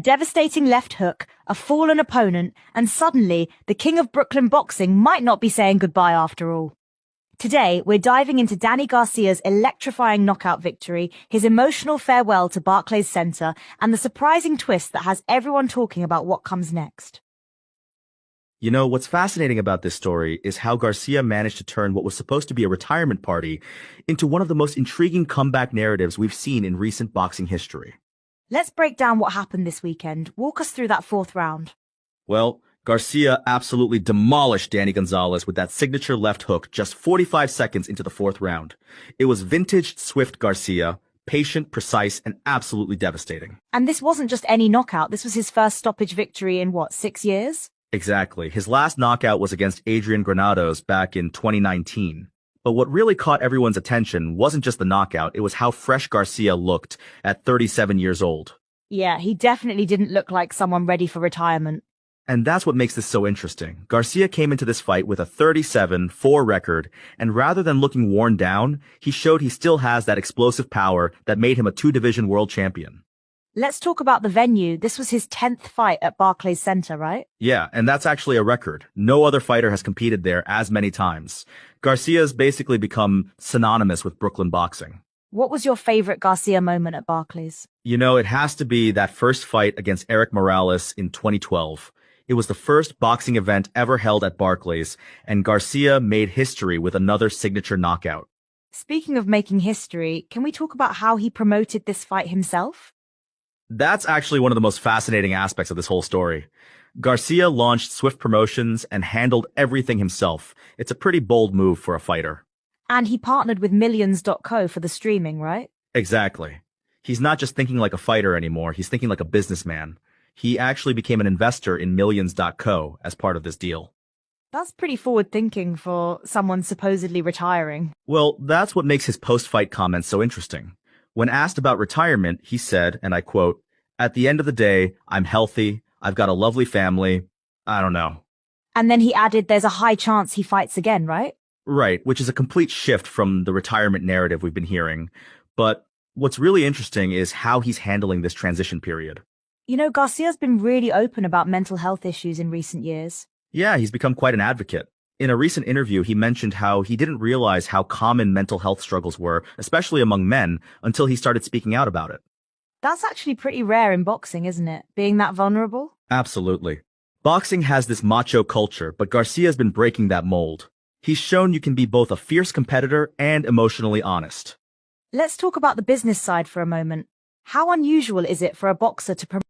devastating left hook, a fallen opponent, and suddenly, the king of Brooklyn boxing might not be saying goodbye after all. Today, we're diving into Danny Garcia's electrifying knockout victory, his emotional farewell to Barclays Center, and the surprising twist that has everyone talking about what comes next. You know, what's fascinating about this story is how Garcia managed to turn what was supposed to be a retirement party into one of the most intriguing comeback narratives we've seen in recent boxing history. Let's break down what happened this weekend. Walk us through that fourth round. Well, Garcia absolutely demolished Danny Gonzalez with that signature left hook just 45 seconds into the fourth round. It was vintage Swift Garcia, patient, precise, and absolutely devastating. And this wasn't just any knockout. This was his first stoppage victory in, 6 years? Exactly. His last knockout was against Adrian Granados back in 2019. But what really caught everyone's attention wasn't just the knockout, it was how fresh Garcia looked at 37 years old. Yeah, he definitely didn't look like someone ready for retirement. And that's what makes this so interesting. Garcia came into this fight with a 37-4 record, and rather than looking worn down, he showed he still has that explosive power that made him a two-division world champion. Let's talk about the venue. This was his 10th fight at Barclays Center, right? Yeah, and that's actually a record. No other fighter has competed there as many times. Garcia's basically become synonymous with Brooklyn boxing. What was your favorite Garcia moment at Barclays? You know, it has to be that first fight against Eric Morales in 2012. It was the first boxing event ever held at Barclays, and Garcia made history with another signature knockout. Speaking of making history, can we talk about how he promoted this fight himself? That's actually one of the most fascinating aspects of this whole story. Garcia launched Swift Promotions and handled everything himself. It's a pretty bold move for a fighter. And he partnered with Millions.co for the streaming, right? Exactly. He's not just thinking like a fighter anymore, he's thinking like a businessman. He actually became an investor in Millions.co as part of this deal. That's pretty forward-thinking for someone supposedly retiring. Well, that's what makes his post-fight comments so interesting. When asked about retirement, he said, and I quote, "At the end of the day, I'm healthy, I've got a lovely family, I don't know." And then he added there's a high chance he fights again, right? Right, which is a complete shift from the retirement narrative we've been hearing. But what's really interesting is how he's handling this transition period. You know, Garcia's been really open about mental health issues in recent years. Yeah, he's become quite an advocate. In a recent interview, he mentioned how he didn't realize how common mental health struggles were, especially among men, until he started speaking out about it. That's actually pretty rare in boxing, isn't it? Being that vulnerable? Absolutely. Boxing has this macho culture, but Garcia's been breaking that mold. He's shown you can be both a fierce competitor and emotionally honest. Let's talk about the business side for a moment. How unusual is it for a boxer to promote